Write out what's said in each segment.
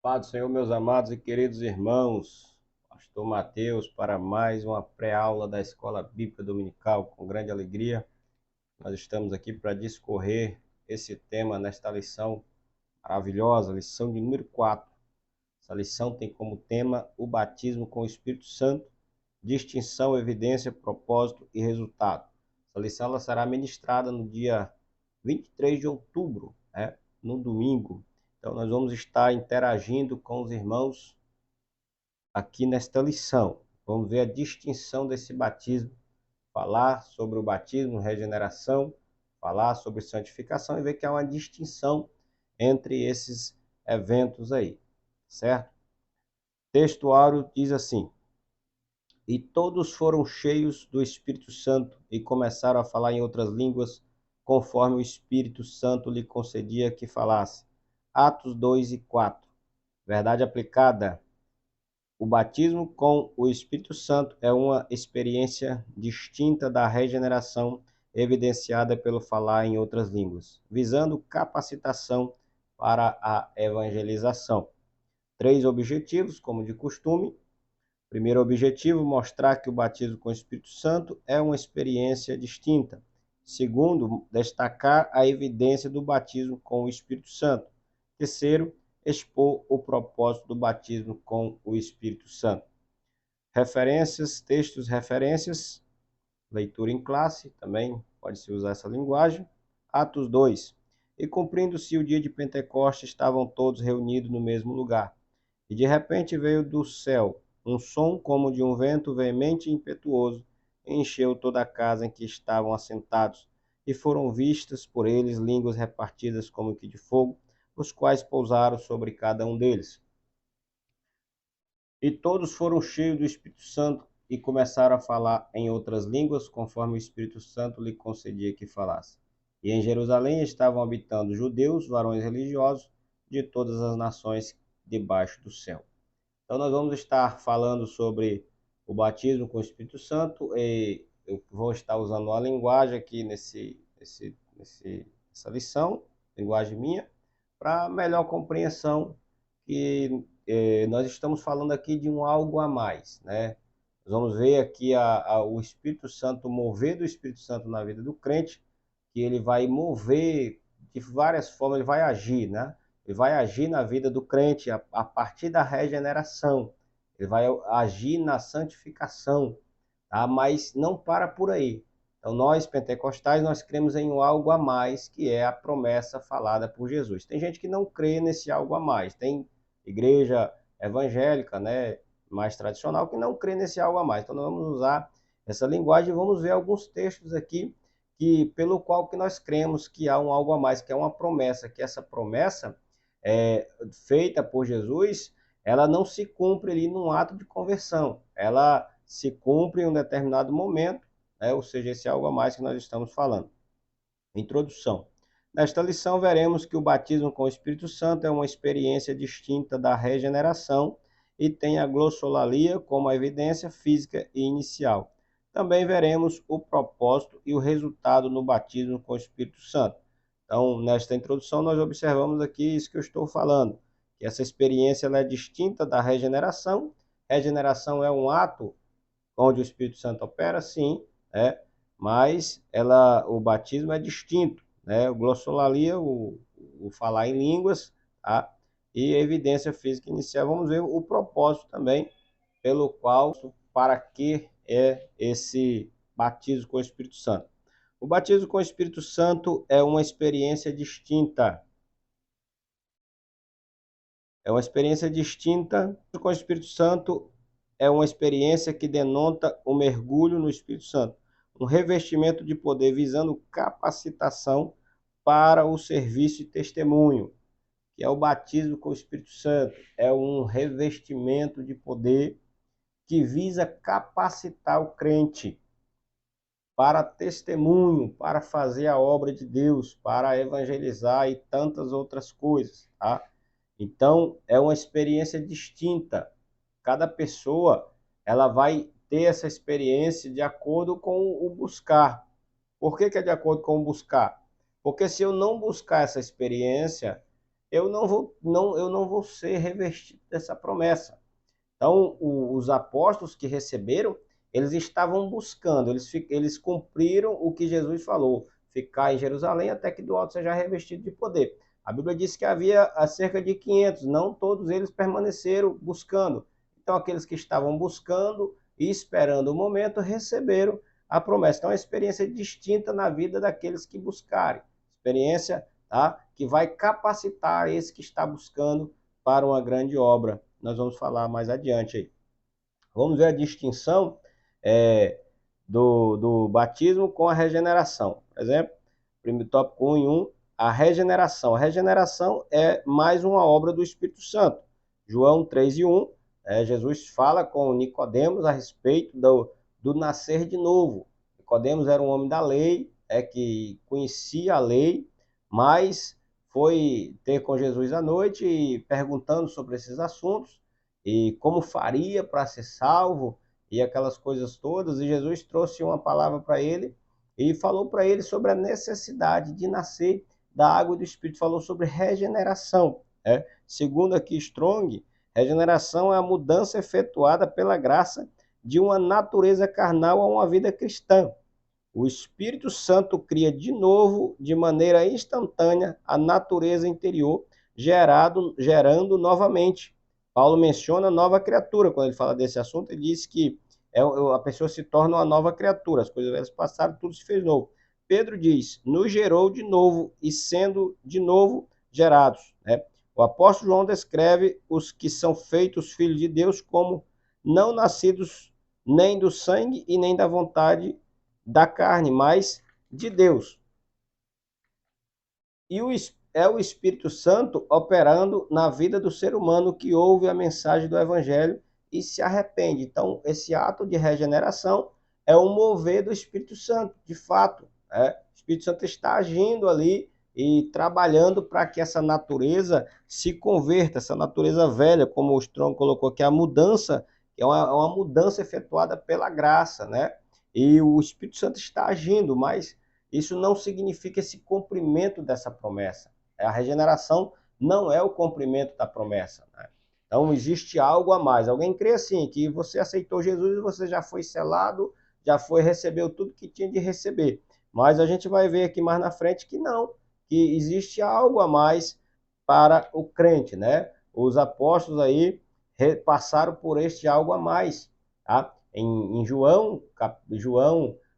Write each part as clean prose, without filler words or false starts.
Paz do Senhor, meus amados e queridos irmãos, Pastor Mateus, para mais uma pré-aula da Escola Bíblica Dominical. Com grande alegria, nós estamos aqui para discorrer esse tema nesta lição maravilhosa, lição de número 4. Essa lição tem como tema o batismo com o Espírito Santo, distinção, evidência, propósito e resultado. Essa lição ela será ministrada no dia 23 de outubro, no domingo. Então, nós vamos estar interagindo com os irmãos aqui nesta lição. Vamos ver a distinção desse batismo, falar sobre o batismo, regeneração, falar sobre santificação e ver que há uma distinção entre esses eventos aí, certo? O textuário diz assim: E todos foram cheios do Espírito Santo e começaram a falar em outras línguas, conforme o Espírito Santo lhe concedia que falasse. Atos 2 e 4. Verdade aplicada. O batismo com o Espírito Santo é uma experiência distinta da regeneração, evidenciada pelo falar em outras línguas, visando capacitação para a evangelização. 3 objetivos, como de costume. Primeiro objetivo, mostrar que o batismo com o Espírito Santo é uma experiência distinta. Segundo, destacar a evidência do batismo com o Espírito Santo. Terceiro, expor o propósito do batismo com o Espírito Santo. Referências, textos, referências, leitura em classe, também pode-se usar essa linguagem. Atos 2. E cumprindo-se o dia de Pentecostes, estavam todos reunidos no mesmo lugar. E de repente veio do céu um som como de um vento veemente e impetuoso, e encheu toda a casa em que estavam assentados, e foram vistas por eles línguas repartidas como que de fogo, os quais pousaram sobre cada um deles. E todos foram cheios do Espírito Santo e começaram a falar em outras línguas, conforme o Espírito Santo lhe concedia que falasse. E em Jerusalém estavam habitando judeus, varões religiosos, de todas as nações debaixo do céu. Então, nós vamos estar falando sobre o batismo com o Espírito Santo e eu vou estar usando uma linguagem aqui nessa lição, linguagem minha, para melhor compreensão que nós estamos falando aqui de um algo a mais, né? Nós vamos ver aqui o Espírito Santo, o mover do Espírito Santo na vida do crente, que ele vai mover de várias formas, ele vai agir, né? Ele vai agir na vida do crente a partir da regeneração. Ele vai agir na santificação, tá? Mas não para por aí. Então, nós, pentecostais, nós cremos em algo a mais, que é a promessa falada por Jesus. Tem gente que não crê nesse algo a mais. Tem igreja evangélica, né, mais tradicional, que não crê nesse algo a mais. Então, nós vamos usar essa linguagem e vamos ver alguns textos aqui pelo qual que nós cremos que há um algo a mais, que é uma promessa, que essa promessa feita por Jesus, ela não se cumpre ali num ato de conversão, ela se cumpre em um determinado momento, né? Ou seja, esse é algo a mais que nós estamos falando. Introdução. Nesta lição, veremos que o batismo com o Espírito Santo é uma experiência distinta da regeneração e tem a glossolalia como a evidência física e inicial. Também veremos o propósito e o resultado no batismo com o Espírito Santo. Então, nesta introdução, nós observamos aqui isso que eu estou falando, que essa experiência ela é distinta da regeneração. Regeneração é um ato onde o Espírito Santo opera, sim, mas o batismo é distinto, né? O glossolalia, o falar em línguas, tá? E a evidência física inicial. Vamos ver o propósito também pelo qual, para que é esse batismo com o Espírito Santo. O batismo com o Espírito Santo é uma experiência distinta. É uma experiência distinta. Com o Espírito Santo é uma experiência que denota o mergulho no Espírito Santo, um revestimento de poder visando capacitação para o serviço e testemunho, que é o batismo com o Espírito Santo. É um revestimento de poder que visa capacitar o crente para testemunho, para fazer a obra de Deus, para evangelizar e tantas outras coisas, tá? Então, é uma experiência distinta. Cada pessoa, ela vai ter essa experiência de acordo com o buscar. Por que é de acordo com o buscar? Porque se eu não buscar essa experiência, eu não vou ser revestido dessa promessa. Então, os apóstolos que receberam, eles estavam buscando, eles cumpriram o que Jesus falou, ficar em Jerusalém até que do alto seja revestido de poder. A Bíblia diz que havia cerca de 500, não todos eles permaneceram buscando. Então, aqueles que estavam buscando e esperando o momento, receberam a promessa. Então, é uma experiência distinta na vida daqueles que buscarem. Experiência, tá, que vai capacitar esse que está buscando para uma grande obra. Nós vamos falar mais adiante aí. Vamos ver a distinção do batismo com a regeneração. Por exemplo, primeiro tópico 1 em 1, a regeneração. A regeneração é mais uma obra do Espírito Santo. João 3 e 1, Jesus fala com Nicodemos a respeito do nascer de novo. Nicodemos era um homem da lei, que conhecia a lei, mas foi ter com Jesus à noite e perguntando sobre esses assuntos e como faria para ser salvo e aquelas coisas todas. E Jesus trouxe uma palavra para ele e falou para ele sobre a necessidade de nascer da água e do Espírito. Falou sobre regeneração. Segundo aqui Strong, regeneração é a mudança efetuada pela graça de uma natureza carnal a uma vida cristã. O Espírito Santo cria de novo, de maneira instantânea, a natureza interior, gerando novamente. Paulo menciona nova criatura. Quando ele fala desse assunto, ele diz que a pessoa se torna uma nova criatura. As coisas velhas passaram, tudo se fez novo. Pedro diz, nos gerou de novo e sendo de novo gerados. O apóstolo João descreve os que são feitos filhos de Deus como não nascidos nem do sangue e nem da vontade da carne, mas de Deus. E é o Espírito Santo operando na vida do ser humano que ouve a mensagem do Evangelho e se arrepende. Então, esse ato de regeneração é um mover do Espírito Santo, de fato. O Espírito Santo está agindo ali e trabalhando para que essa natureza se converta, essa natureza velha, como o Strong colocou, que é a mudança, que é uma mudança efetuada pela graça, né? E o Espírito Santo está agindo, mas isso não significa esse cumprimento dessa promessa. A regeneração não é o cumprimento da promessa. Então, existe algo a mais. Alguém crê assim, que você aceitou Jesus e você já foi selado, recebeu tudo que tinha de receber. Mas a gente vai ver aqui mais na frente que não, que existe algo a mais para o crente, né? Os apóstolos aí passaram por este algo a mais, tá? Em João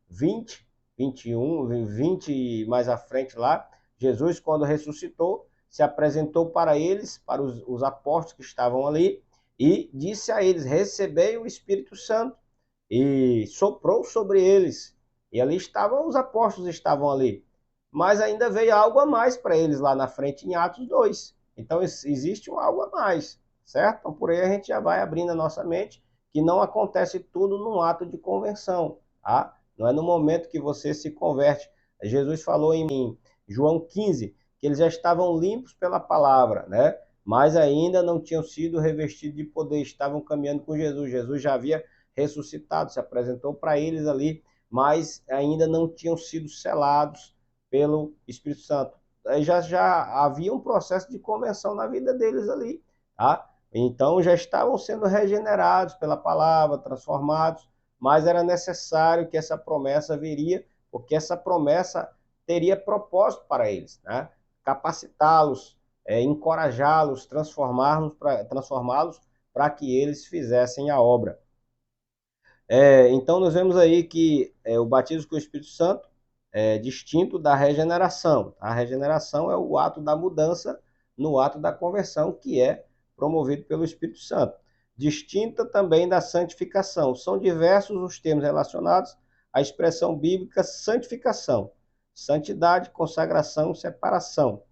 20, 21, 20 mais à frente lá, Jesus, quando ressuscitou, se apresentou para eles, para os apóstolos que estavam ali, e disse a eles, recebei o Espírito Santo, e soprou sobre eles. E ali estavam, os apóstolos estavam ali. Mas ainda veio algo a mais para eles lá na frente, em Atos 2. Então, existe um algo a mais, certo? Então, por aí a gente já vai abrindo a nossa mente, que não acontece tudo num ato de conversão, tá? Não é no momento que você se converte. Jesus falou em João 15 que eles já estavam limpos pela palavra, né? Mas ainda não tinham sido revestidos de poder, estavam caminhando com Jesus. Jesus já havia ressuscitado, se apresentou para eles ali, mas ainda não tinham sido selados pelo Espírito Santo. Aí já havia um processo de conversão na vida deles ali, tá? Então já estavam sendo regenerados pela palavra, transformados, mas era necessário que essa promessa viria, porque essa promessa teria propósito para eles, né? Capacitá-los, encorajá-los, transformá-los para que eles fizessem a obra. Então nós vemos aí que o batismo com o Espírito Santo é distinto da regeneração. A regeneração é o ato da mudança no ato da conversão, que é promovido pelo Espírito Santo. Distinta também da santificação. São diversos os termos relacionados à expressão bíblica santificação. Santidade, consagração, separação.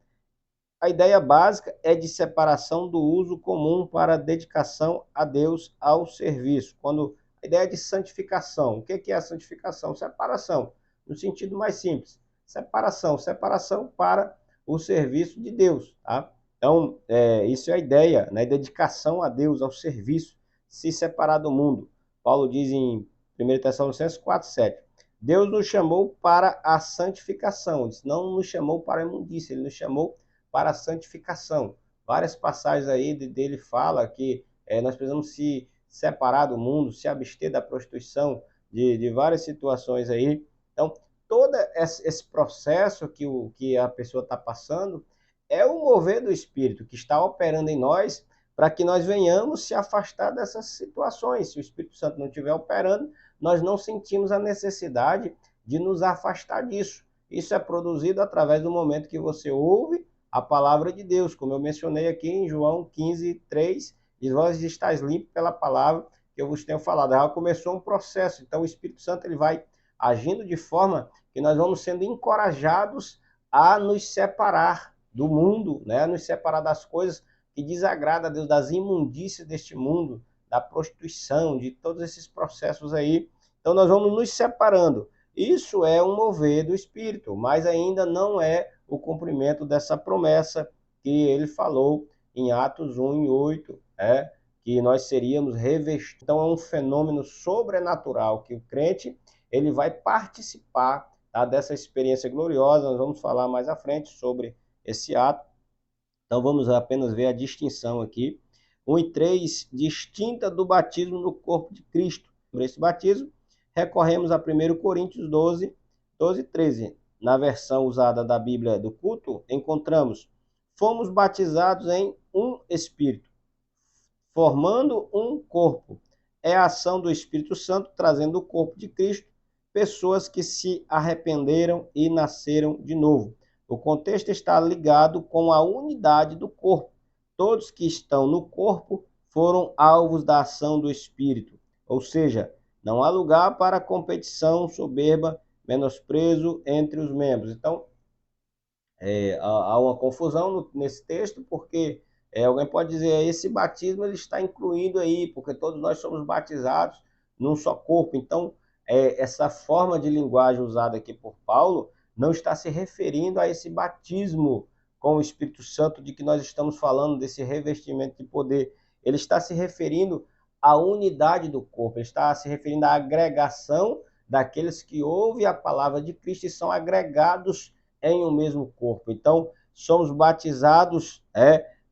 A ideia básica é de separação do uso comum para dedicação a Deus ao serviço. Quando a ideia de santificação, o que é a santificação? Separação, no sentido mais simples. Separação para o serviço de Deus, tá? Então, isso é a ideia, né? Dedicação a Deus, ao serviço, se separar do mundo. Paulo diz em 1 Tessalonicenses 4:7. Deus nos chamou para a santificação, não nos chamou para a imundícia, ele nos chamou para a santificação. Várias passagens aí dele fala que nós precisamos se separar do mundo, se abster da prostituição, de várias situações aí. Então, todo esse processo que a pessoa está passando é o mover do Espírito que está operando em nós para que nós venhamos se afastar dessas situações. Se o Espírito Santo não estiver operando, nós não sentimos a necessidade de nos afastar disso. Isso é produzido através do momento que você ouve a palavra de Deus, como eu mencionei aqui em João 15:3, diz: vós estáis limpos pela palavra que eu vos tenho falado. Ela começou um processo, então o Espírito Santo ele vai agindo de forma que nós vamos sendo encorajados a nos separar do mundo, né? A nos separar das coisas que desagradam a Deus, das imundícias deste mundo, da prostituição, de todos esses processos aí. Então nós vamos nos separando. Isso é um mover do Espírito, mas ainda não é o cumprimento dessa promessa que ele falou em Atos 1:8, que nós seríamos revestidos. Então é um fenômeno sobrenatural que o crente ele vai participar, tá, dessa experiência gloriosa. Nós vamos falar mais à frente sobre esse ato. Então vamos apenas ver a distinção aqui. 1:3, distinta do batismo no corpo de Cristo. Sobre esse batismo, recorremos a 1 Coríntios 12:13. Na versão usada da Bíblia do culto, encontramos: fomos batizados em um Espírito, formando um corpo. É a ação do Espírito Santo trazendo o corpo de Cristo pessoas que se arrependeram e nasceram de novo. O contexto está ligado com a unidade do corpo. Todos que estão no corpo foram alvos da ação do Espírito. Ou seja, não há lugar para competição, soberba, menosprezo entre os membros. Então, há uma confusão nesse texto, porque alguém pode dizer, esse batismo ele está incluído aí, porque todos nós somos batizados num só corpo. Então, essa forma de linguagem usada aqui por Paulo não está se referindo a esse batismo com o Espírito Santo de que nós estamos falando, desse revestimento de poder. Ele está se referindo à unidade do corpo, ele está se referindo à agregação daqueles que ouvem a palavra de Cristo e são agregados em um mesmo corpo. Então, somos batizados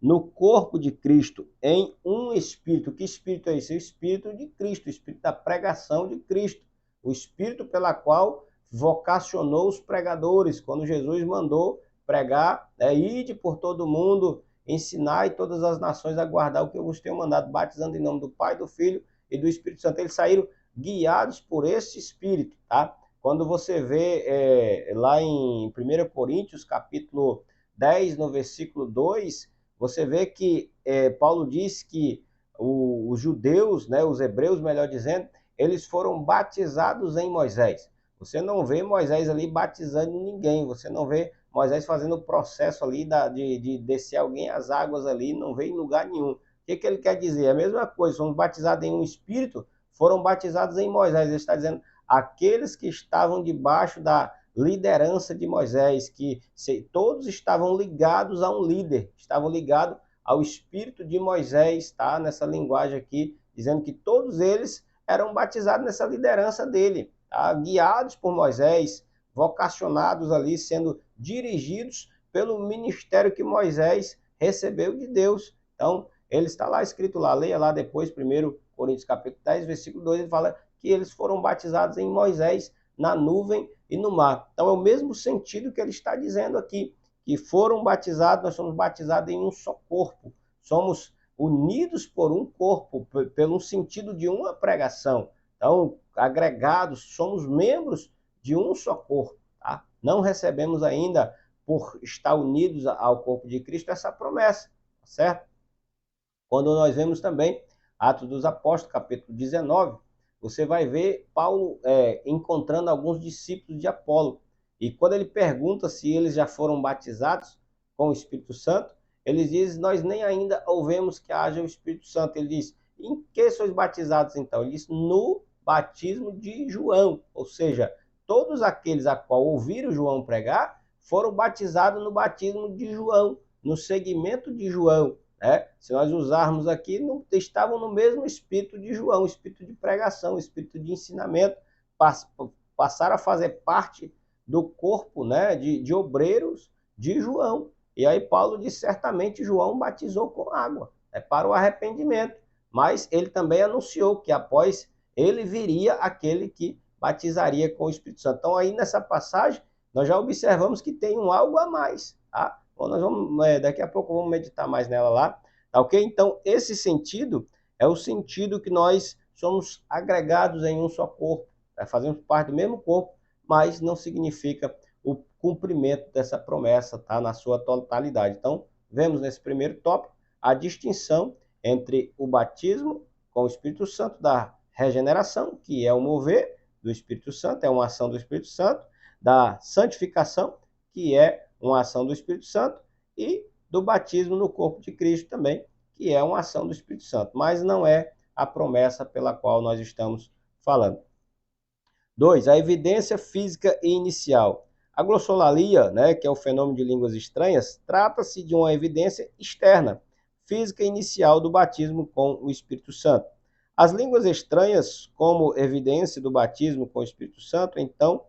no corpo de Cristo, em um Espírito. Que Espírito é esse? O Espírito de Cristo, o Espírito da pregação de Cristo, o Espírito pela qual vocacionou os pregadores, quando Jesus mandou pregar, ide por todo mundo, ensinai todas as nações a guardar o que eu vos tenho mandado, batizando em nome do Pai, do Filho e do Espírito Santo. Eles saíram guiados por esse Espírito, tá? Quando você vê lá em 1 Coríntios, capítulo 10, no versículo 2, você vê que Paulo diz que os judeus, né, os hebreus, melhor dizendo, eles foram batizados em Moisés. Você não vê Moisés ali batizando ninguém, você não vê Moisés fazendo o processo ali de descer alguém às águas ali, não vê em lugar nenhum. O que ele quer dizer? A mesma coisa, fomos batizados em um Espírito, foram batizados em Moisés. Ele está dizendo, aqueles que estavam debaixo da liderança de Moisés, que todos estavam ligados a um líder, estavam ligados ao Espírito de Moisés, tá? Nessa linguagem aqui, dizendo que todos eles eram batizados nessa liderança dele, tá? Guiados por Moisés, vocacionados ali, sendo dirigidos pelo ministério que Moisés recebeu de Deus. Então, ele está lá escrito lá, leia lá depois, 1 Coríntios capítulo 10, versículo 2, ele fala que eles foram batizados em Moisés, na nuvem e no mar. Então é o mesmo sentido que ele está dizendo aqui, que foram batizados, nós somos batizados em um só corpo, somos unidos por um corpo, pelo sentido de uma pregação. Então, agregados, somos membros de um só corpo, tá? Não recebemos ainda, por estar unidos ao corpo de Cristo, essa promessa, tá certo? Quando nós vemos também Atos dos Apóstolos, capítulo 19, você vai ver Paulo encontrando alguns discípulos de Apolo. E quando ele pergunta se eles já foram batizados com o Espírito Santo, eles dizem, nós nem ainda ouvemos que haja o Espírito Santo. Ele diz, em que sois batizados então? Ele diz, no batismo de João. Ou seja, todos aqueles a qual ouviram João pregar, foram batizados no batismo de João, no segmento de João. Se nós usarmos aqui, estavam no mesmo espírito de João, espírito de pregação, espírito de ensinamento, passaram a fazer parte do corpo, né, de obreiros de João. E aí Paulo diz, certamente João batizou com água, para o arrependimento, mas ele também anunciou que após ele viria aquele que batizaria com o Espírito Santo. Então aí nessa passagem, nós já observamos que tem um algo a mais, tá? Então, nós vamos, daqui a pouco vamos meditar mais nela lá, tá ok? Então esse sentido é o sentido que nós somos agregados em um só corpo, fazemos parte do mesmo corpo, mas não significa o cumprimento dessa promessa, tá? Na sua totalidade. Então, vemos nesse primeiro tópico a distinção entre o batismo com o Espírito Santo da regeneração, que é o mover do Espírito Santo, é uma ação do Espírito Santo, da santificação, que é uma ação do Espírito Santo, e do batismo no corpo de Cristo também, que é uma ação do Espírito Santo, mas não é a promessa pela qual nós estamos falando. 2. A evidência física inicial. A glossolalia, que é o fenômeno de línguas estranhas, trata-se de uma evidência externa, física inicial do batismo com o Espírito Santo. As línguas estranhas, como evidência do batismo com o Espírito Santo, então,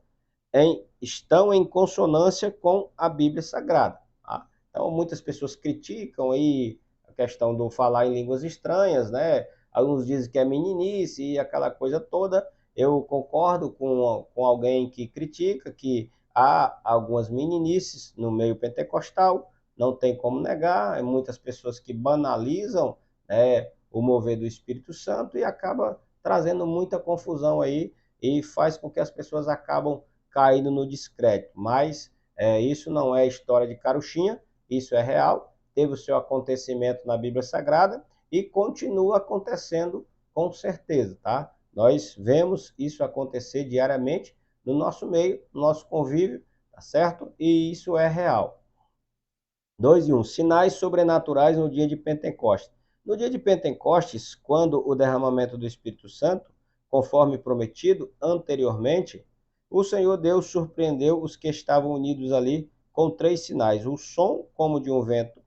estão em consonância com a Bíblia Sagrada. Tá? Então, muitas pessoas criticam aí a questão do falar em línguas estranhas, Alguns dizem que é meninice e aquela coisa toda. Eu concordo com alguém que critica que há algumas meninices no meio pentecostal, não tem como negar, muitas pessoas que banalizam, o mover do Espírito Santo e acaba trazendo muita confusão aí e faz com que as pessoas acabam caindo no descrédito. Mas isso não é história de carochinha, isso é real, teve o seu acontecimento na Bíblia Sagrada e continua acontecendo com certeza, tá? Nós vemos isso acontecer diariamente no nosso meio, no nosso convívio, tá certo? E isso é real. 2 e 1. Sinais sobrenaturais no dia de Pentecostes. No dia de Pentecostes, quando o derramamento do Espírito Santo, conforme prometido anteriormente, o Senhor Deus surpreendeu os que estavam unidos ali com 3 sinais: o som como de um vento,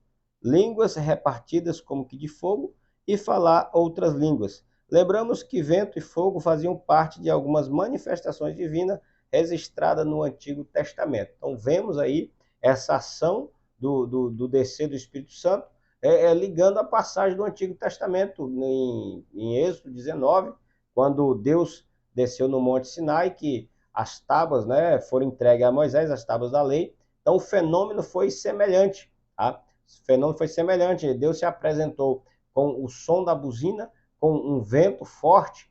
línguas repartidas como que de fogo e falar outras línguas. Lembramos que vento e fogo faziam parte de algumas manifestações divinas registradas no Antigo Testamento. Então vemos aí essa ação do descer do Espírito Santo, ligando a passagem do Antigo Testamento em Êxodo 19, quando Deus desceu no Monte Sinai, que as tábuas foram entregues a Moisés, as tábuas da lei. Então o fenômeno foi semelhante, tá? O fenômeno foi semelhante, Deus se apresentou com o som da buzina, com um vento forte,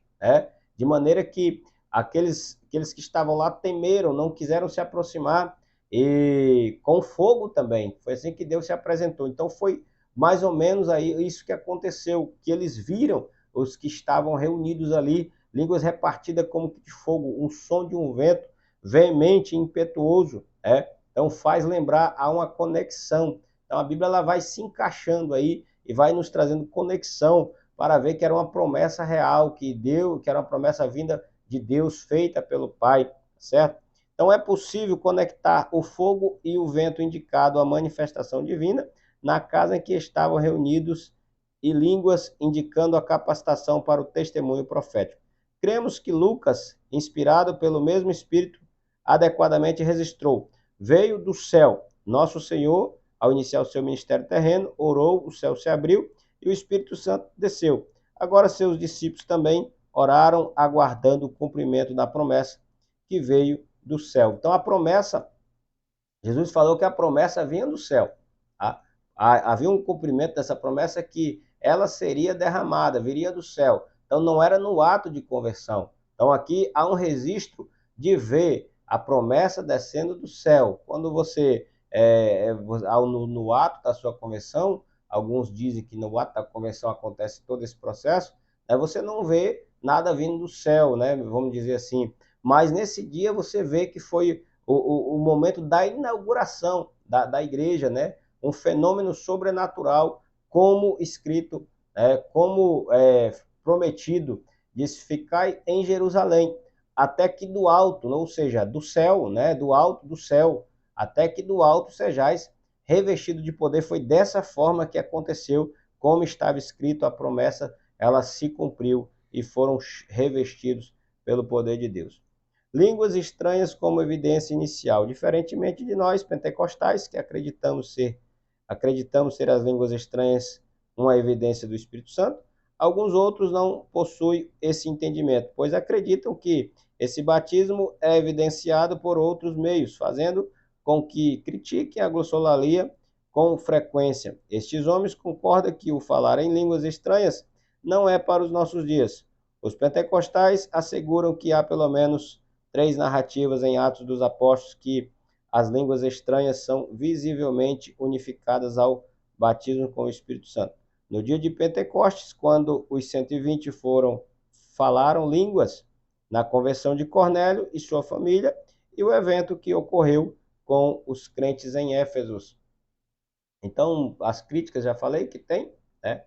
de maneira que aqueles que estavam lá temeram, não quiseram se aproximar, e com fogo também, foi assim que Deus se apresentou. Então foi mais ou menos aí isso que aconteceu, que eles viram os que estavam reunidos ali, línguas repartidas como de fogo, um som de um vento veemente, impetuoso, então faz lembrar a uma conexão. Então a Bíblia ela vai se encaixando aí e vai nos trazendo conexão para ver que era uma promessa real, que era uma promessa vinda de Deus, feita pelo Pai, certo? Então é possível conectar o fogo e o vento indicado à manifestação divina na casa em que estavam reunidos e línguas indicando a capacitação para o testemunho profético. Cremos que Lucas, inspirado pelo mesmo Espírito, adequadamente registrou: veio do céu, nosso Senhor, ao iniciar o seu ministério terreno, orou, o céu se abriu e o Espírito Santo desceu. Agora seus discípulos também oraram, aguardando o cumprimento da promessa que veio do céu. Então a promessa, Jesus falou que a promessa vinha do céu. Tá? Havia um cumprimento dessa promessa que ela seria derramada, viria do céu. Então não era no ato de conversão. Então aqui há um registro de ver a promessa descendo do céu. Quando você no ato da sua conversão, alguns dizem que no ato da conversão acontece todo esse processo, você não vê nada vindo do céu, vamos dizer assim. Mas nesse dia você vê que foi o momento da inauguração da igreja, um fenômeno sobrenatural, como escrito, como prometido, disse: ficai em Jerusalém, até que do alto, ou seja, do céu, do alto do céu, até que do alto sejais revestido de poder. Foi dessa forma que aconteceu, como estava escrito, a promessa, ela se cumpriu e foram revestidos pelo poder de Deus. Línguas estranhas como evidência inicial, diferentemente de nós, pentecostais, que acreditamos ser acreditamos ser as línguas estranhas uma evidência do Espírito Santo. Alguns outros não possuem esse entendimento, pois acreditam que esse batismo é evidenciado por outros meios, fazendo com que critiquem a glossolalia com frequência. Estes homens concordam que o falar em línguas estranhas não é para os nossos dias. Os pentecostais asseguram que há pelo menos 3 narrativas em Atos dos Apóstolos que as línguas estranhas são visivelmente unificadas ao batismo com o Espírito Santo. No dia de Pentecostes, quando os 120 falaram línguas, na conversão de Cornélio e sua família, e o evento que ocorreu com os crentes em Éfeso. Então, as críticas, já falei que tem, né?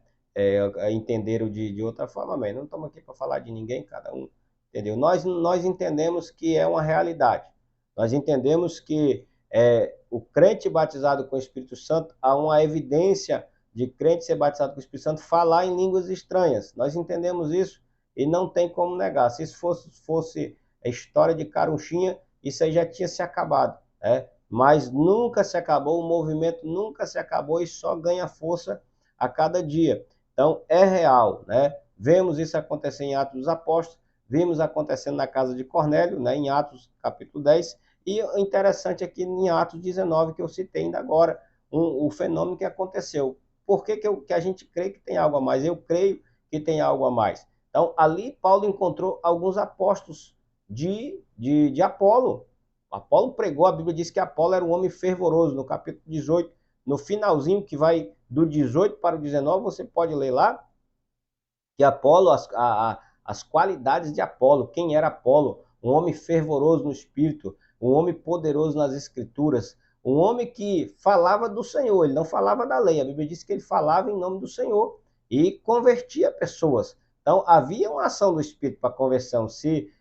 Entenderam de outra forma, mas não estamos aqui para falar de ninguém, cada um, entendeu? Nós entendemos que é uma realidade. Nós entendemos que o crente batizado com o Espírito Santo, há uma evidência de crente ser batizado com o Espírito Santo falar em línguas estranhas. Nós entendemos isso e não tem como negar. Se isso fosse a história de carunchinha, isso aí já tinha se acabado, né? Mas nunca se acabou, o movimento nunca se acabou e só ganha força a cada dia. Então, é real, né? Vemos isso acontecer em Atos dos Apóstolos, vimos acontecendo na casa de Cornélio, né, em Atos capítulo 10, e interessante aqui em Atos 19, que eu citei ainda agora, o fenômeno que aconteceu. Por que a gente crê que tem algo a mais? Eu creio que tem algo a mais. Então, ali Paulo encontrou alguns apóstolos de Apolo. Apolo pregou, a Bíblia diz que Apolo era um homem fervoroso, no capítulo 18, no finalzinho, que vai do 18 para o 19, você pode ler lá, que Apolo, as qualidades de Apolo, quem era Apolo? Um homem fervoroso no espírito, um homem poderoso nas escrituras, um homem que falava do Senhor, ele não falava da lei, a Bíblia diz que ele falava em nome do Senhor e convertia pessoas. Então, havia uma ação do Espírito para conversão. Se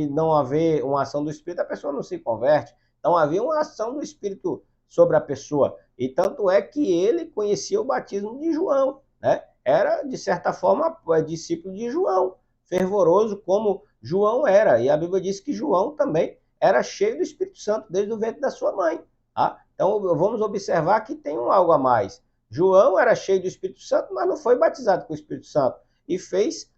não haver uma ação do Espírito, a pessoa não se converte. Então, havia uma ação do Espírito sobre a pessoa. E tanto é que ele conhecia o batismo de João, né? Era, de certa forma, discípulo de João, fervoroso como João era. E a Bíblia diz que João também era cheio do Espírito Santo desde o ventre da sua mãe. Tá? Então, vamos observar que tem algo a mais. João era cheio do Espírito Santo, mas não foi batizado com o Espírito Santo. E fez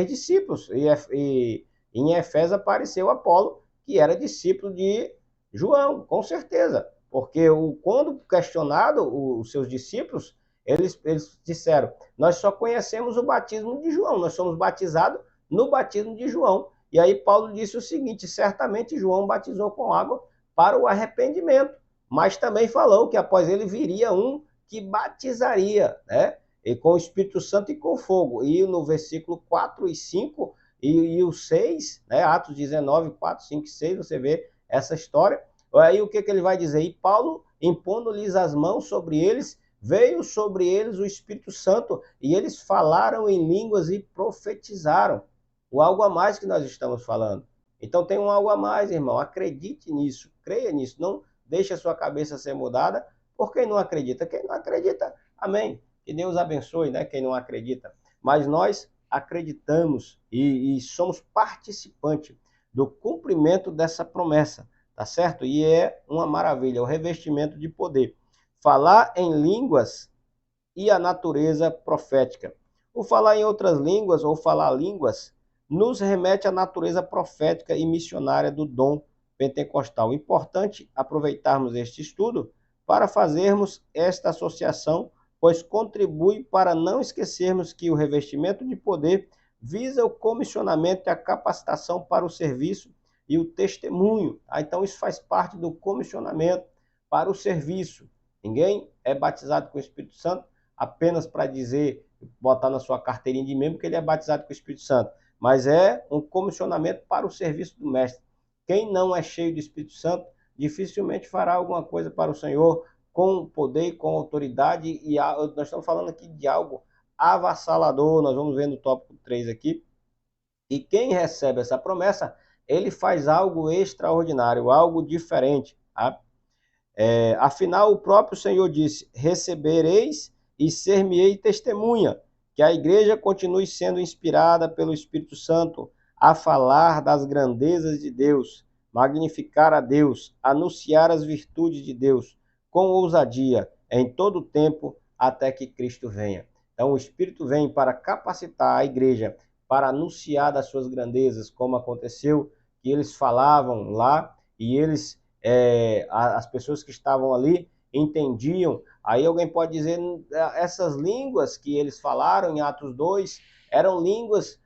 discípulos. E em Efésios apareceu Apolo, que era discípulo de João, com certeza. Porque quando questionado, os seus discípulos, eles disseram, nós só conhecemos o batismo de João, nós somos batizados no batismo de João. E aí Paulo disse o seguinte, certamente João batizou com água para o arrependimento, mas também falou que após ele viria um que batizaria, né? E com o Espírito Santo e com fogo. E no versículo 4 e 5 e o 6, né? Atos 19, 4, 5 e 6, você vê essa história. Aí o que ele vai dizer? E Paulo, impondo-lhes as mãos sobre eles, veio sobre eles o Espírito Santo e eles falaram em línguas e profetizaram. O algo a mais que nós estamos falando. Então tem um algo a mais, irmão. Acredite nisso, creia nisso. Não deixe a sua cabeça ser mudada por quem não acredita. Quem não acredita, amém. Que Deus abençoe, né? Quem não acredita. Mas nós acreditamos e somos participantes do cumprimento dessa promessa, tá certo? E é uma maravilha, o revestimento de poder. Falar em línguas e a natureza profética. O falar em outras línguas ou falar línguas nos remete à natureza profética e missionária do dom pentecostal. Importante aproveitarmos este estudo para fazermos esta associação, pois contribui para não esquecermos que o revestimento de poder visa o comissionamento e a capacitação para o serviço e o testemunho. Então isso faz parte do comissionamento para o serviço. Ninguém é batizado com o Espírito Santo apenas para dizer, botar na sua carteirinha de membro que ele é batizado com o Espírito Santo, mas é um comissionamento para o serviço do Mestre. Quem não é cheio do Espírito Santo dificilmente fará alguma coisa para o Senhor com poder, com autoridade, e nós estamos falando aqui de algo avassalador, nós vamos ver no tópico 3 aqui, e quem recebe essa promessa, ele faz algo extraordinário, algo diferente, tá? Afinal, o próprio Senhor disse, recebereis e ser-me-ei testemunha, que a igreja continue sendo inspirada pelo Espírito Santo a falar das grandezas de Deus, magnificar a Deus, anunciar as virtudes de Deus, com ousadia em todo o tempo até que Cristo venha. Então o Espírito vem para capacitar a igreja para anunciar das suas grandezas, como aconteceu, que eles falavam lá e eles, as pessoas que estavam ali entendiam. Aí alguém pode dizer, essas línguas que eles falaram em Atos 2 eram línguas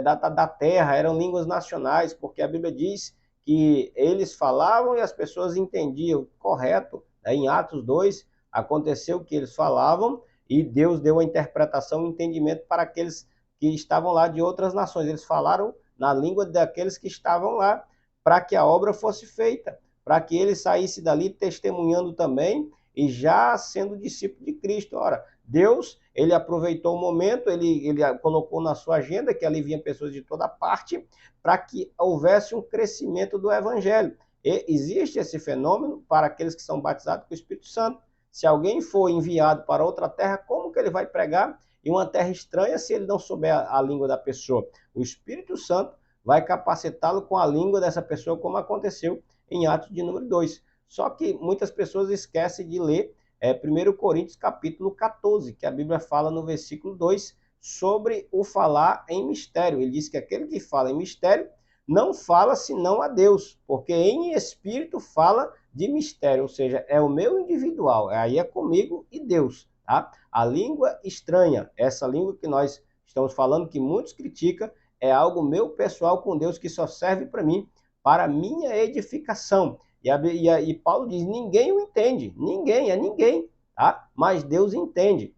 da terra, eram línguas nacionais, porque a Bíblia diz que eles falavam e as pessoas entendiam. Correto. Em Atos 2 aconteceu que eles falavam e Deus deu a interpretação e entendimento para aqueles que estavam lá de outras nações. Eles falaram na língua daqueles que estavam lá, para que a obra fosse feita, para que ele saísse dali testemunhando também e já sendo discípulo de Cristo. Ora, Deus, ele aproveitou o momento, ele colocou na sua agenda que ali vinham pessoas de toda parte, para que houvesse um crescimento do evangelho. E existe esse fenômeno para aqueles que são batizados com o Espírito Santo. Se alguém for enviado para outra terra, como que ele vai pregar em uma terra estranha se ele não souber a língua da pessoa? O Espírito Santo vai capacitá-lo com a língua dessa pessoa, como aconteceu em Atos de número 2. Só que muitas pessoas esquecem de ler 1 Coríntios capítulo 14, que a Bíblia fala no versículo 2 sobre o falar em mistério. Ele diz que aquele que fala em mistério não fala senão a Deus, porque em espírito fala de mistério, ou seja, é o meu individual, aí é comigo e Deus, tá? A língua estranha, essa língua que nós estamos falando, que muitos criticam, é algo meu pessoal com Deus que só serve para mim, para minha edificação. E Paulo diz, ninguém o entende, ninguém, tá? Mas Deus entende,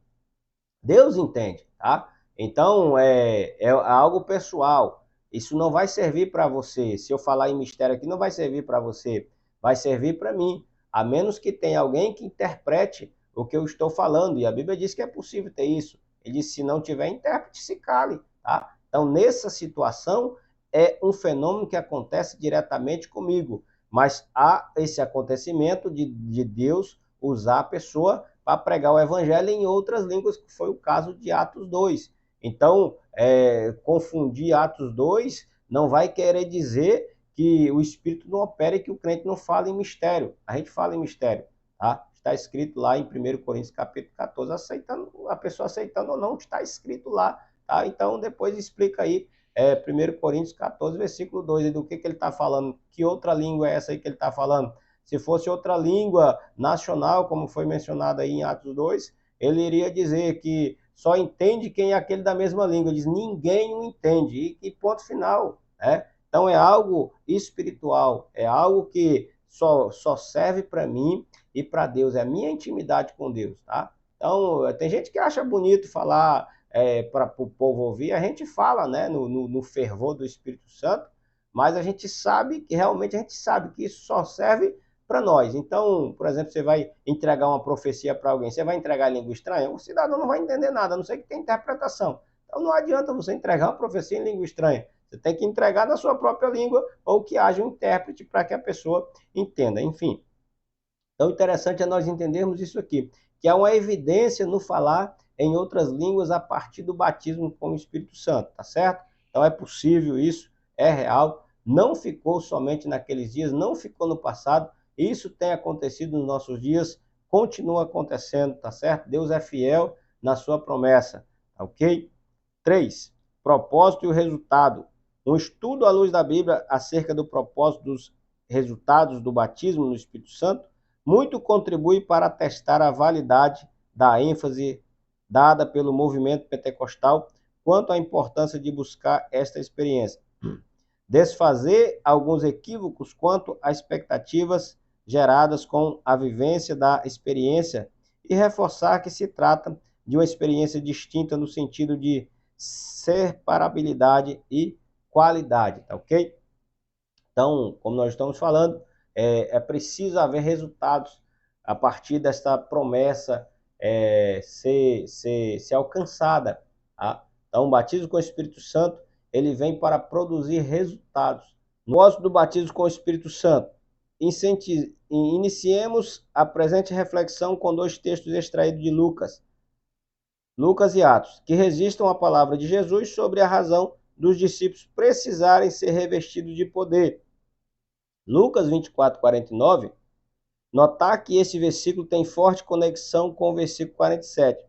tá? Então, é algo pessoal. Isso não vai servir para você. Se eu falar em mistério aqui, não vai servir para você. Vai servir para mim. A menos que tenha alguém que interprete o que eu estou falando. E a Bíblia diz que é possível ter isso. Ele diz, se não tiver intérprete, se cale. Tá? Então, nessa situação, é um fenômeno que acontece diretamente comigo. Mas há esse acontecimento de Deus usar a pessoa para pregar o evangelho em outras línguas, que foi o caso de Atos 2. Então, confundir Atos 2 não vai querer dizer que o Espírito não opera e que o crente não fala em mistério. A gente fala em mistério, tá? Está escrito lá em 1 Coríntios capítulo 14, a pessoa aceitando ou não, está escrito lá, tá? Então, depois explica aí 1 Coríntios 14, versículo 2, e do que ele está falando, que outra língua é essa aí que ele está falando. Se fosse outra língua nacional, como foi mencionado aí em Atos 2, ele iria dizer que só entende quem é aquele da mesma língua. Ele diz, ninguém o entende. E ponto final. Né? Então é algo espiritual, é algo que só serve para mim e para Deus. É a minha intimidade com Deus. Tá? Então tem gente que acha bonito falar para o povo ouvir. A gente fala, né, no fervor do Espírito Santo, mas a gente sabe que realmente a gente sabe que isso só serve para nós. Então, por exemplo, você vai entregar uma profecia para alguém, você vai entregar em língua estranha, o cidadão não vai entender nada, a não ser que tenha interpretação. Então não adianta você entregar uma profecia em língua estranha. Você tem que entregar na sua própria língua ou que haja um intérprete para que a pessoa entenda. Enfim, então interessante é nós entendermos isso aqui, que há uma evidência no falar em outras línguas a partir do batismo com o Espírito Santo, tá certo? Então é possível isso, é real, não ficou somente naqueles dias, não ficou no passado, isso tem acontecido nos nossos dias, continua acontecendo, tá certo? Deus é fiel na sua promessa, tá ok? 3. Propósito e o resultado. Um estudo à luz da Bíblia acerca do propósito dos resultados do batismo no Espírito Santo muito contribui para atestar a validade da ênfase dada pelo movimento pentecostal quanto à importância de buscar esta experiência. Desfazer alguns equívocos quanto a expectativas geradas com a vivência da experiência e reforçar que se trata de uma experiência distinta no sentido de separabilidade e qualidade, tá ok? Então, como nós estamos falando, é preciso haver resultados a partir desta promessa ser alcançada, tá? Então, o batismo com o Espírito Santo, ele vem para produzir resultados. No propósito do batismo com o Espírito Santo, iniciemos a presente reflexão com 2 textos extraídos de Lucas e Atos, que registram a palavra de Jesus sobre a razão dos discípulos precisarem ser revestidos de poder. Lucas 24, 49 Notar que esse versículo tem forte conexão com o versículo 47,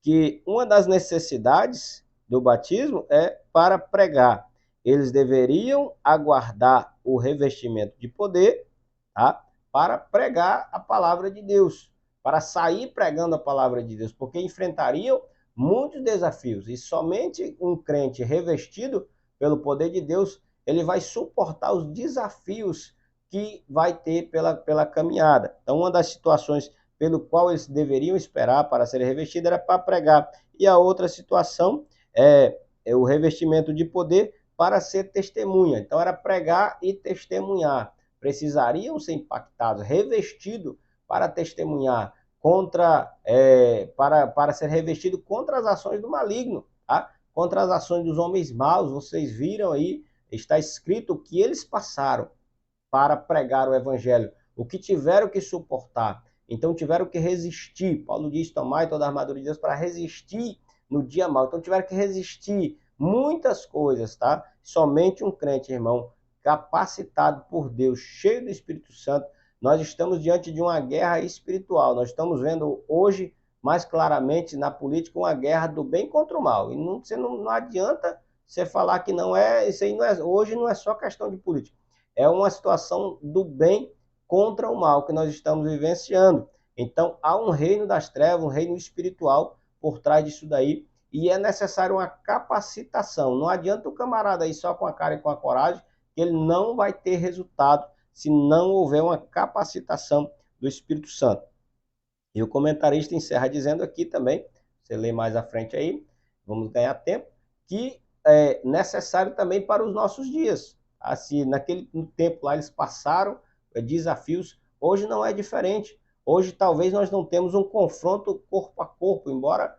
que uma das necessidades do batismo é para pregar. Eles deveriam aguardar o revestimento de poder, tá? Para pregar a palavra de Deus, para sair pregando a palavra de Deus, porque enfrentariam muitos desafios, e somente um crente revestido pelo poder de Deus, ele vai suportar os desafios que vai ter pela caminhada. Então, uma das situações pelo qual eles deveriam esperar para ser revestidos era para pregar, e a outra situação é o revestimento de poder para ser testemunha. Então, era pregar e testemunhar. Precisariam ser impactados, revestidos para testemunhar para ser revestido contra as ações do maligno, tá? Contra as ações dos homens maus. Vocês viram aí, está escrito o que eles passaram para pregar o evangelho, o que tiveram que suportar. Então tiveram que resistir. Paulo diz: tomai toda a armadura de Deus para resistir no dia mau. Então tiveram que resistir muitas coisas, tá? Somente um crente, irmão, capacitado por Deus, cheio do Espírito Santo. Nós estamos diante de uma guerra espiritual. Nós estamos vendo hoje, mais claramente, na política, uma guerra do bem contra o mal. E não adianta você falar que não é, isso aí não é, hoje não é só questão de política. É uma situação do bem contra o mal que nós estamos vivenciando. Então, há um reino das trevas, um reino espiritual por trás disso daí, e é necessário uma capacitação. Não adianta o camarada aí só com a cara e com a coragem, que ele não vai ter resultado se não houver uma capacitação do Espírito Santo. E o comentarista encerra dizendo aqui também, você lê mais à frente aí, vamos ganhar tempo, que é necessário também para os nossos dias. Assim, naquele tempo lá eles passaram desafios, hoje não é diferente. Hoje talvez nós não temos um confronto corpo a corpo, embora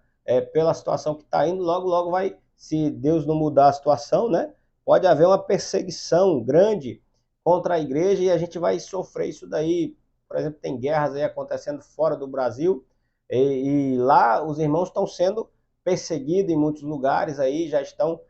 pela situação que está indo, logo, logo vai, se Deus não mudar a situação, né? Pode haver uma perseguição grande contra a igreja e a gente vai sofrer isso daí. Por exemplo, tem guerras aí acontecendo fora do Brasil e lá os irmãos estão sendo perseguidos em muitos lugares aí, já estão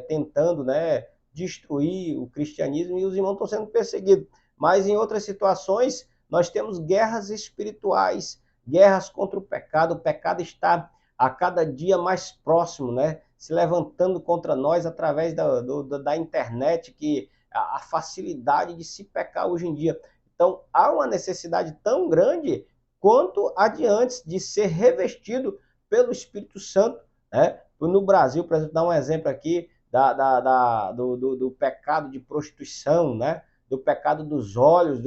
tentando, né, destruir o cristianismo e os irmãos estão sendo perseguidos. Mas em outras situações nós temos guerras espirituais, guerras contra o pecado está a cada dia mais próximo, né, se levantando contra nós através da internet, que a facilidade de se pecar hoje em dia. Então, há uma necessidade tão grande quanto a de antes de ser revestido pelo Espírito Santo, né? No Brasil, por exemplo, dar um exemplo aqui do pecado de prostituição, né? Do pecado dos olhos,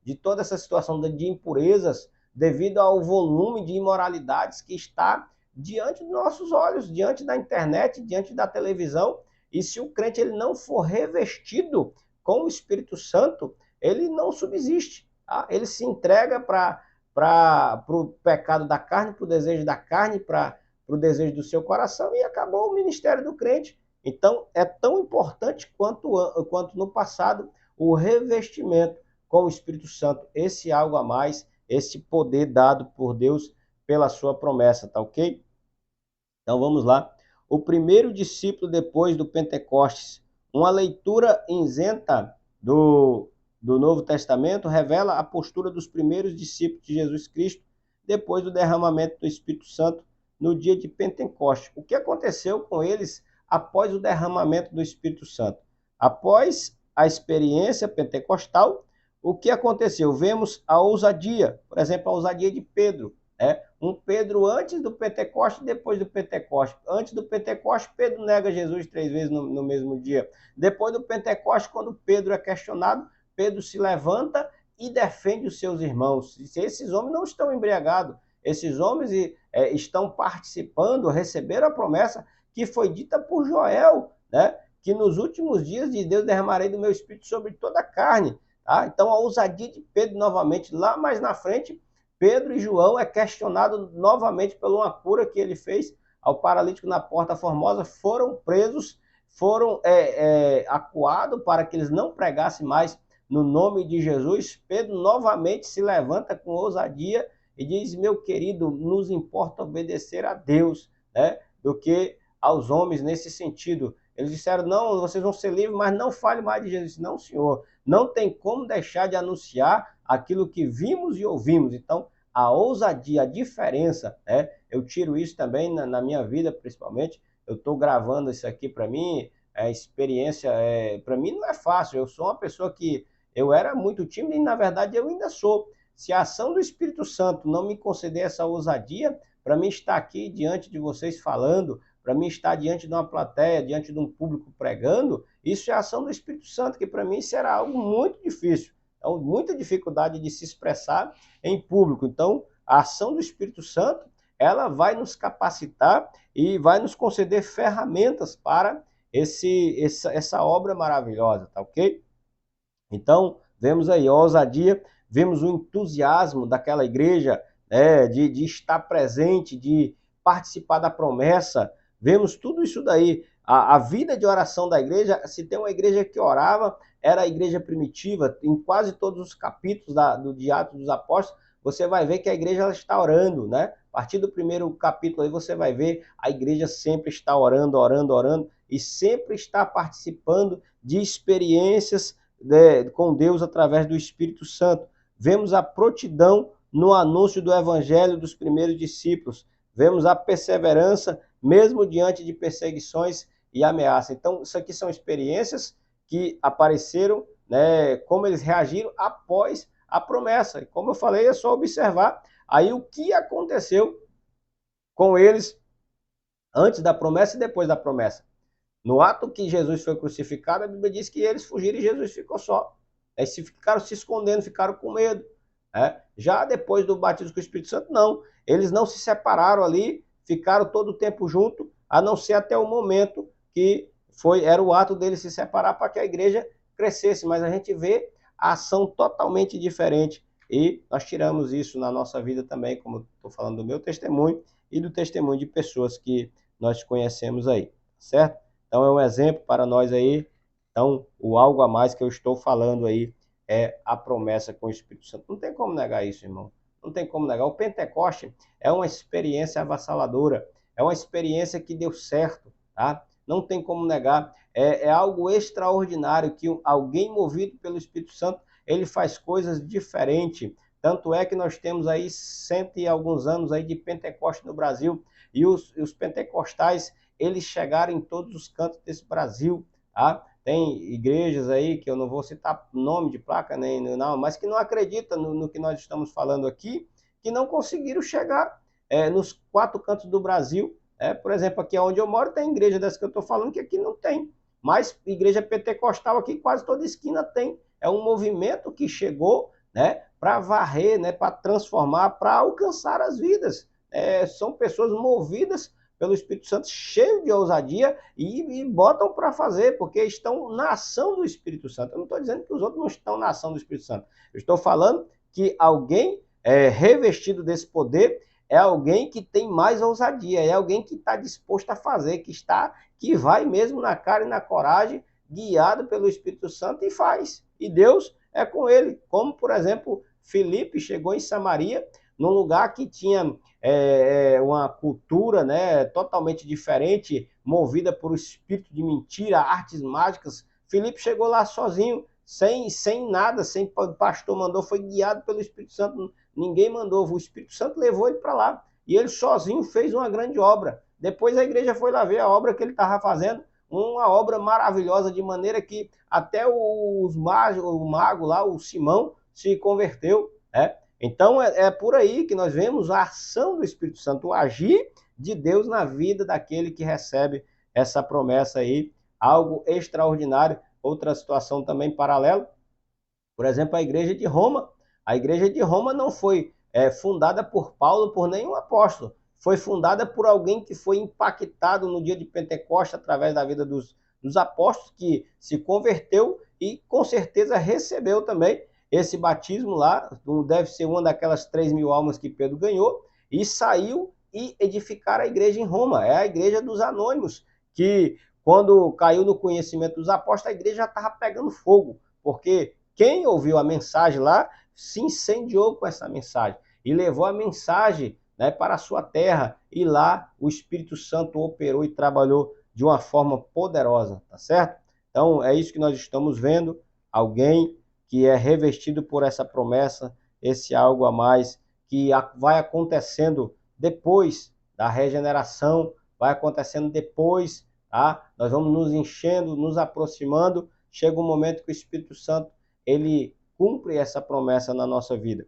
de toda essa situação de impurezas, devido ao volume de imoralidades que está diante dos nossos olhos, diante da internet, diante da televisão. E se o crente ele não for revestido com o Espírito Santo, ele não subsiste, tá? Ele se entrega para o pecado da carne, para o desejo da carne, para o desejo do seu coração, e acabou o ministério do crente. Então, é tão importante quanto no passado o revestimento com o Espírito Santo, esse algo a mais, esse poder dado por Deus pela sua promessa, tá ok? Então vamos lá. O primeiro discípulo depois do Pentecostes. Uma leitura isenta do Novo Testamento revela a postura dos primeiros discípulos de Jesus Cristo depois do derramamento do Espírito Santo no dia de Pentecostes. O que aconteceu com eles após o derramamento do Espírito Santo? Após a experiência pentecostal, o que aconteceu? Vemos a ousadia, por exemplo, a ousadia de Pedro. Um Pedro antes do Pentecoste e depois do Pentecoste. Antes do Pentecoste, Pedro nega Jesus 3 vezes no mesmo dia. Depois do Pentecoste, quando Pedro é questionado, Pedro se levanta e defende os seus irmãos. Esses homens não estão embriagados, esses homens estão participando, receberam a promessa que foi dita por Joel, né? Que nos últimos dias de Deus derramarei do meu espírito sobre toda a carne. Tá? Então a ousadia de Pedro novamente, lá mais na frente, Pedro e João é questionado novamente por uma cura que ele fez ao paralítico na Porta Formosa, foram presos, foram acuados para que eles não pregassem mais no nome de Jesus. Pedro novamente se levanta com ousadia e diz: meu querido, nos importa obedecer a Deus, né, do que aos homens nesse sentido. Eles disseram: não, vocês vão ser livres, mas não fale mais de Jesus. Não, senhor, não tem como deixar de anunciar aquilo que vimos e ouvimos. Então, a ousadia, a diferença, né? Eu tiro isso também na minha vida, principalmente. Eu estou gravando isso aqui para mim, experiência, para mim não é fácil. Eu sou uma pessoa que eu era muito tímido e, na verdade, eu ainda sou. Se a ação do Espírito Santo não me conceder essa ousadia, para mim estar aqui diante de vocês falando, para mim estar diante de uma plateia, diante de um público pregando, isso é a ação do Espírito Santo, que para mim será algo muito difícil. Então, muita dificuldade de se expressar em público. Então, a ação do Espírito Santo, ela vai nos capacitar e vai nos conceder ferramentas para essa obra maravilhosa, tá ok? Então, vemos aí a ousadia, vemos o entusiasmo daquela igreja, né, de estar presente, de participar da promessa, vemos tudo isso daí. A vida de oração da igreja, se tem uma igreja que orava, era a igreja primitiva, em quase todos os capítulos de Atos dos Apóstolos, você vai ver que a igreja ela está orando, né? A partir do primeiro capítulo aí você vai ver a igreja sempre está orando, orando, orando, e sempre está participando de experiências com Deus através do Espírito Santo. Vemos a prontidão no anúncio do evangelho dos primeiros discípulos. Vemos a perseverança mesmo diante de perseguições e ameaças. Então, isso aqui são experiências que apareceram, né, como eles reagiram após a promessa. E como eu falei, é só observar aí o que aconteceu com eles antes da promessa e depois da promessa. No ato que Jesus foi crucificado, a Bíblia diz que eles fugiram e Jesus ficou só. Eles ficaram se escondendo, ficaram com medo. Já depois do batismo com o Espírito Santo, não. Eles não se separaram ali, ficaram todo o tempo junto, a não ser até o momento que era o ato deles se separar para que a igreja crescesse. Mas a gente vê a ação totalmente diferente. E nós tiramos isso na nossa vida também, como estou falando do meu testemunho e do testemunho de pessoas que nós conhecemos aí, certo? Então é um exemplo para nós aí. Então o algo a mais que eu estou falando aí é a promessa com o Espírito Santo. Não tem como negar isso, irmão. Não tem como negar. O Pentecoste é uma experiência avassaladora. É uma experiência que deu certo, tá? Não tem como negar. É algo extraordinário que alguém movido pelo Espírito Santo, ele faz coisas diferentes. Tanto é que nós temos aí 100 e alguns anos aí de Pentecoste no Brasil. E os pentecostais, eles chegaram em todos os cantos desse Brasil, tá? Tem igrejas aí, que eu não vou citar nome de placa, nem não, mas que não acreditam no que nós estamos falando aqui, que não conseguiram chegar nos 4 cantos do Brasil. Por exemplo, aqui onde eu moro tem igreja dessa que eu estou falando que aqui não tem, mas igreja pentecostal aqui quase toda esquina tem. É um movimento que chegou, né, para varrer, né, para transformar, para alcançar as vidas. São pessoas movidas pelo Espírito Santo, cheio de ousadia, e botam para fazer, porque estão na ação do Espírito Santo. Eu não estou dizendo que os outros não estão na ação do Espírito Santo. Eu estou falando que alguém revestido desse poder é alguém que tem mais ousadia, é alguém que está disposto a fazer, que vai mesmo na cara e na coragem, guiado pelo Espírito Santo, e faz. E Deus é com ele. Como, por exemplo, Filipe chegou em Samaria, num lugar que tinha uma cultura, né, totalmente diferente, movida por espírito de mentira, artes mágicas. Filipe chegou lá sozinho, sem nada, sem pastor mandou, foi guiado pelo Espírito Santo, ninguém mandou, o Espírito Santo levou ele para lá, e ele sozinho fez uma grande obra. Depois a igreja foi lá ver a obra que ele estava fazendo, uma obra maravilhosa, de maneira que até o mago lá, o Simão, se converteu, né? Então é por aí que nós vemos a ação do Espírito Santo, o agir de Deus na vida daquele que recebe essa promessa aí, algo extraordinário. Outra situação também paralela, por exemplo, a igreja de Roma. A igreja de Roma não foi fundada por Paulo, por nenhum apóstolo. Foi fundada por alguém que foi impactado no dia de Pentecostes através da vida dos apóstolos, que se converteu e com certeza recebeu também esse batismo lá. Deve ser uma daquelas 3.000 almas que Pedro ganhou, e saiu e edificar a igreja em Roma. É a igreja dos anônimos, que quando caiu no conhecimento dos apóstolos, a igreja já estava pegando fogo, porque quem ouviu a mensagem lá se incendiou com essa mensagem e levou a mensagem, né, para a sua terra, e lá o Espírito Santo operou e trabalhou de uma forma poderosa, tá certo? Então é isso que nós estamos vendo, alguém que é revestido por essa promessa, esse algo a mais, que vai acontecendo depois da regeneração, vai acontecendo depois, tá? Nós vamos nos enchendo, nos aproximando, chega um momento que o Espírito Santo, ele cumpre essa promessa na nossa vida.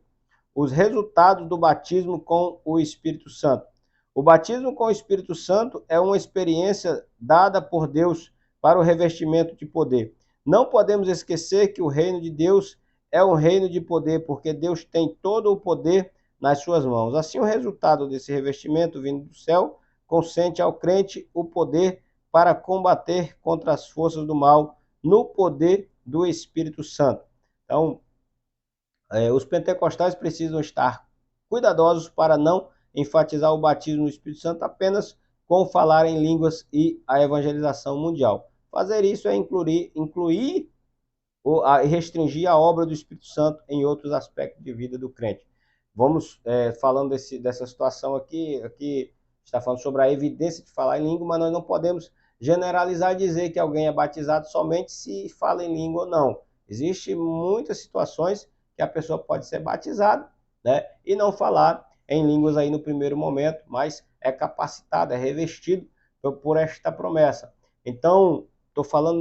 Os resultados do batismo com o Espírito Santo. O batismo com o Espírito Santo é uma experiência dada por Deus para o revestimento de poder. Não podemos esquecer que o reino de Deus é um reino de poder, porque Deus tem todo o poder nas suas mãos. Assim, o resultado desse revestimento vindo do céu concede ao crente o poder para combater contra as forças do mal no poder do Espírito Santo. Então, os pentecostais precisam estar cuidadosos para não enfatizar o batismo no Espírito Santo apenas com falar em línguas e a evangelização mundial. Fazer isso é incluir e restringir a obra do Espírito Santo em outros aspectos de vida do crente. Vamos falando dessa situação aqui está falando sobre a evidência de falar em língua, mas nós não podemos generalizar e dizer que alguém é batizado somente se fala em língua ou não. Existem muitas situações que a pessoa pode ser batizada, né, e não falar em línguas aí no primeiro momento, mas é capacitado, é revestido por esta promessa. Então,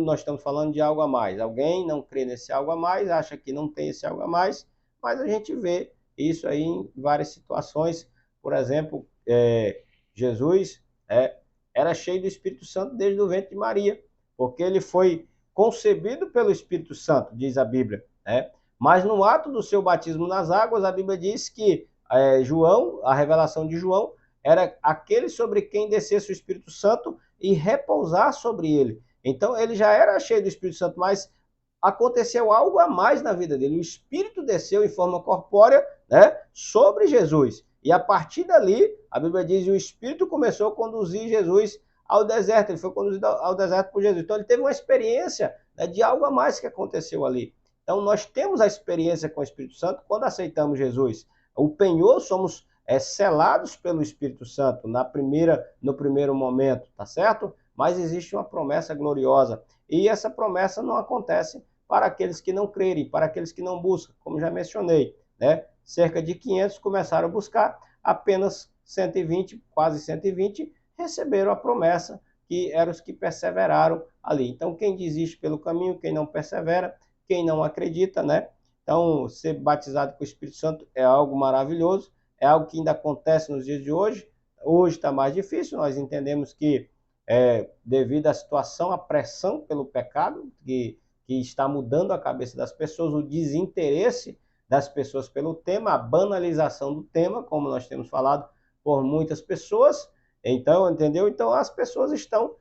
nós estamos falando de algo a mais. Alguém não crê nesse algo a mais, acha que não tem esse algo a mais, mas a gente vê isso aí em várias situações. Por exemplo, Jesus era cheio do Espírito Santo desde o ventre de Maria, porque ele foi concebido pelo Espírito Santo, diz a Bíblia, né? Mas no ato do seu batismo nas águas, a Bíblia diz que João, a revelação de João, era aquele sobre quem descesse o Espírito Santo e repousar sobre ele. Então ele já era cheio do Espírito Santo, mas aconteceu algo a mais na vida dele. O Espírito desceu em forma corpórea, né, sobre Jesus. E a partir dali, a Bíblia diz que o Espírito começou a conduzir Jesus ao deserto. Ele foi conduzido ao deserto por Jesus. Então ele teve uma experiência, né, de algo a mais que aconteceu ali. Então nós temos a experiência com o Espírito Santo quando aceitamos Jesus. O penhor, somos selados pelo Espírito Santo no primeiro momento, tá certo? Mas existe uma promessa gloriosa. E essa promessa não acontece para aqueles que não crerem, para aqueles que não buscam, como já mencionei, né? Cerca de 500 começaram a buscar, apenas 120, quase 120, receberam a promessa, que eram os que perseveraram ali. Então, quem desiste pelo caminho, quem não persevera, quem não acredita, né? Então, ser batizado com o Espírito Santo é algo maravilhoso, é algo que ainda acontece nos dias de hoje. Hoje está mais difícil, nós entendemos que devido à situação, à pressão pelo pecado, que está mudando a cabeça das pessoas, o desinteresse das pessoas pelo tema, a banalização do tema, como nós temos falado por muitas pessoas. Então, entendeu? Então, as pessoas estão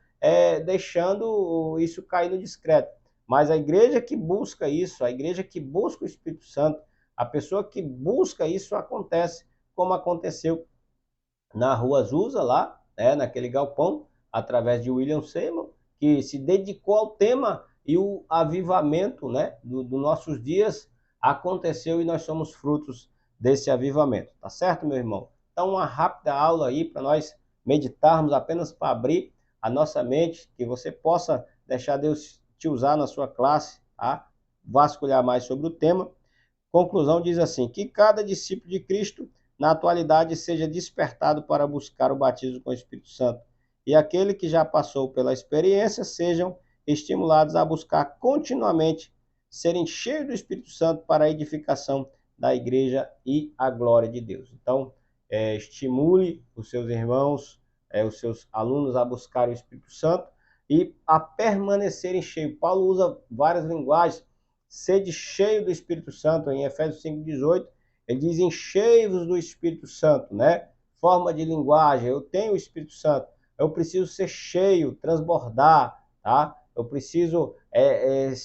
deixando isso cair no discreto. Mas a igreja que busca isso, a igreja que busca o Espírito Santo, a pessoa que busca isso, acontece como aconteceu na Rua Azusa, lá, naquele galpão, através de William Seymour, que se dedicou ao tema, e o avivamento, né, dos nossos dias aconteceu, e nós somos frutos desse avivamento. Tá certo, meu irmão? Então, uma rápida aula aí para nós meditarmos, apenas para abrir a nossa mente, que você possa deixar Deus te usar na sua classe, tá? Vasculhar mais sobre o tema. Conclusão diz assim: que cada discípulo de Cristo na atualidade seja despertado para buscar o batismo com o Espírito Santo, e aquele que já passou pela experiência sejam estimulados a buscar continuamente serem cheios do Espírito Santo para a edificação da igreja e a glória de Deus. Então, estimule os seus irmãos, os seus alunos a buscar o Espírito Santo e a permanecerem cheios. Paulo usa várias linguagens: sede cheio do Espírito Santo, em Efésios 5,18, ele diz: enchei-vos do Espírito Santo, né? Forma de linguagem: eu tenho o Espírito Santo, eu preciso ser cheio, transbordar, tá? Eu preciso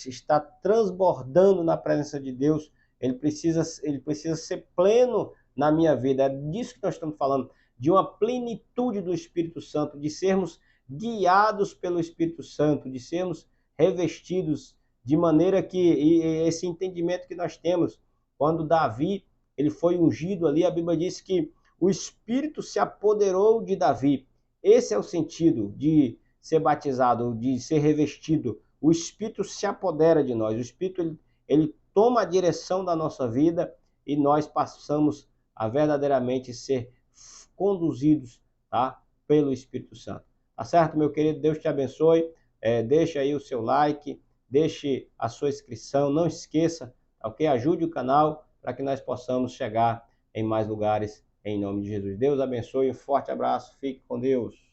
estar transbordando na presença de Deus. Ele precisa ser pleno na minha vida. É disso que nós estamos falando, de uma plenitude do Espírito Santo, de sermos guiados pelo Espírito Santo, de sermos revestidos, de maneira que esse entendimento que nós temos, quando Davi ele foi ungido ali, a Bíblia diz que o Espírito se apoderou de Davi. Esse é o sentido de ser batizado, de ser revestido. O Espírito se apodera de nós. O Espírito ele toma a direção da nossa vida e nós passamos a verdadeiramente ser conduzidos, tá, pelo Espírito Santo. Tá certo, meu querido? Deus te abençoe. Deixa aí o seu like, deixe a sua inscrição, não esqueça, ok? Ajude o canal para que nós possamos chegar em mais lugares, em nome de Jesus. Deus abençoe, um forte abraço, fique com Deus.